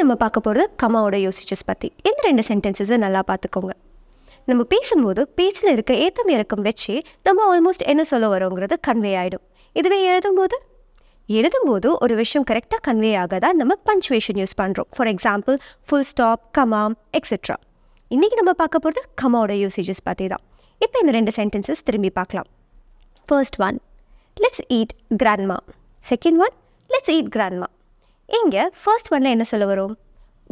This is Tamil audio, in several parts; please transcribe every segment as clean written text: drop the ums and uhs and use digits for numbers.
நம்ம பார்க்க போகிறது கமாவோட யூசேஜஸ் பற்றி. இந்த 2 சென்டென்சஸை நல்லா பார்த்துக்கோங்க. நம்ம பேசும்போது பேச்சில் இருக்க ஏத்தம் இறக்கம் வச்சு நம்ம ஆல்மோஸ்ட் என்ன சொல்ல வரோங்கிறது கன்வே ஆகிடும். இதுவே எழுதும்போது ஒரு விஷயம் கரெக்டாக கன்வே ஆகாதான் நம்ம பஞ்சுவேஷன் யூஸ் பண்ணுறோம். For example full stop, comma, etcetera. இன்றைக்கி நம்ம பார்க்க போகிறது கமாவோட யூசேஜஸ் பற்றி தான். இப்போ இந்த 2 சென்டென்சஸ் திரும்பி பார்க்கலாம். First one, let's eat grandma. Second one, let's eat grandma. இங்கே ஃபர்ஸ்ட் ஒன்னில் என்ன சொல்ல வரும்?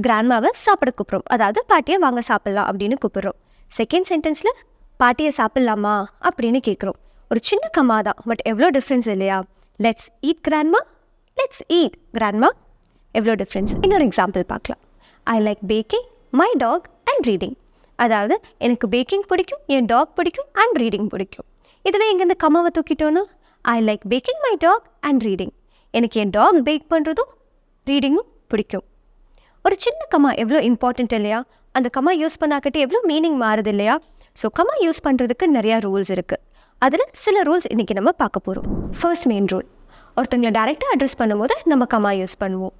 கிராண்ட்மாவை சாப்பிட கூப்பிட்றோம், அதாவது பாட்டியை வாங்க சாப்பிட்லாம் அப்படின்னு கூப்பிட்றோம். செகண்ட் சென்டென்ஸில் பாட்டியை சாப்பிட்லாமா அப்படின்னு கேட்குறோம். ஒரு சின்ன கமா தான், பட் எவ்வளோ டிஃப்ரென்ஸ் இல்லையா? Let's eat grandma, let's eat grandma, எவ்வளோ டிஃப்ரென்ஸ். இன்னொரு எக்ஸாம்பிள் பார்க்கலாம். I like baking, my dog and reading. அதாவது எனக்கு பேக்கிங் பிடிக்கும், என் டாக் பிடிக்கும், அண்ட் ரீடிங் பிடிக்கும். இதுவே இங்கேருந்து கமாவை தூக்கிட்டோன்னா I like baking my dog and reading. எனக்கு என் டாக் பேக் பண்ணுறதும் ரீடிங்கும் பிடிக்கும். ஒரு சின்ன கமா எவ்வளோ இம்பார்ட்டண்ட் இல்லையா? அந்த கமா யூஸ் பண்ணாக்கிட்டு எவ்வளோ மீனிங் மாறுது இல்லையா? ஸோ கமா யூஸ் பண்ணுறதுக்கு நிறையா ரூல்ஸ் இருக்குது. அதில் சில ரூல்ஸ் இன்றைக்கி நம்ம பார்க்க போகிறோம். ஃபர்ஸ்ட் மெயின் ரூல், ஒருத்தங்களை டைரெக்டாக அட்ரஸ் பண்ணும்போது நம்ம கமா யூஸ் பண்ணுவோம்.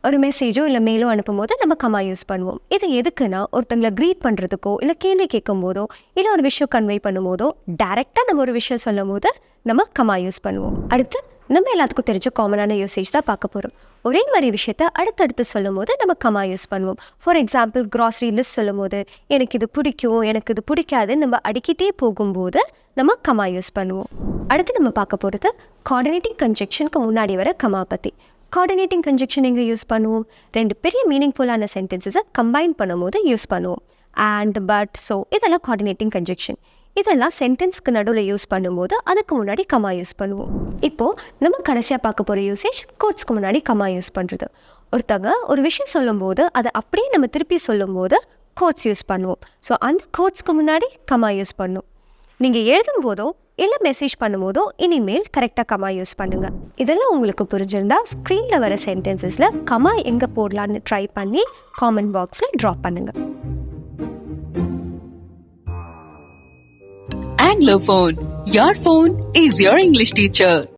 ஒரு மெசேஜோ இல்லை மெயிலோ அனுப்பும்போது நம்ம கமா யூஸ் பண்ணுவோம். இது எதுக்குன்னா ஒருத்தங்களை க்ரீட் பண்ணுறதுக்கோ இல்லை கேள்வி கேட்கும் போதோ இல்லை ஒரு விஷயம் கன்வே பண்ணும் போதோ டைரெக்டாக நம்ம ஒரு விஷயம் சொல்லும் போது நம்ம கமா யூஸ் பண்ணுவோம். அடுத்து நம்ம எல்லாத்துக்கும் தெரிஞ்ச காமனான யூசேஜ் தான் பார்க்க போகிறோம். ஒரே மாதிரி விஷயத்த அடுத்தடுத்து சொல்லும் போது நம்ம கமா யூஸ் பண்ணுவோம். ஃபார் எக்ஸாம்பிள் க்ராசரி லிஸ்ட் சொல்லும் போது எனக்கு இது பிடிக்கும், எனக்கு இது பிடிக்காதுன்னு நம்ம அடிக்கிட்டே போகும்போது நம்ம கமா யூஸ் பண்ணுவோம். அடுத்து நம்ம பார்க்க போகிறது கோஆர்டினேட்டிங் கன்ஜெக்ஷனுக்கு முன்னாடி வர கமா பற்றி. கோஆர்டினேட்டிங் கன்ஜெக்ஷன் எங்கே யூஸ் பண்ணுவோம்? 2 பெரிய மீனிங்ஃபுல்லான சென்டென்சஸை கம்பைன் பண்ணும்போது யூஸ் பண்ணுவோம். அண்ட், பட், ஸோ இதெல்லாம் கோஆர்டினேட்டிங் கன்ஜெக்ஷன். இதெல்லாம் சென்டென்ஸ்க்கு நடுவில் யூஸ் பண்ணும்போது அதுக்கு முன்னாடி கமா யூஸ் பண்ணுவோம். இப்போது நம்ம கடைசியாக பார்க்க போகிற யூசேஜ் கோட்ஸ்க்கு முன்னாடி கமா யூஸ் பண்ணுறது. ஒருத்தங்க ஒரு விஷயம் சொல்லும்போது அதை அப்படியே நம்ம திருப்பி சொல்லும்போது கோட்ஸ் யூஸ் பண்ணுவோம். ஸோ அந்த கோட்ஸ்க்கு முன்னாடி கமா யூஸ் பண்ணும். நீங்கள் எழுதும் போதோ இல்லை மெசேஜ் பண்ணும்போதோ இனிமேல் கரெக்டாக கமா யூஸ் பண்ணுங்கள். இதெல்லாம் உங்களுக்கு புரிஞ்சிருந்தா ஸ்க்ரீனில் வர சென்டென்சஸில் கமா எங்கே போடலான்னு ட்ரை பண்ணி காமெண்ட் பாக்ஸில் ட்ராப் பண்ணுங்கள். Anglophone. Your phone is your English teacher.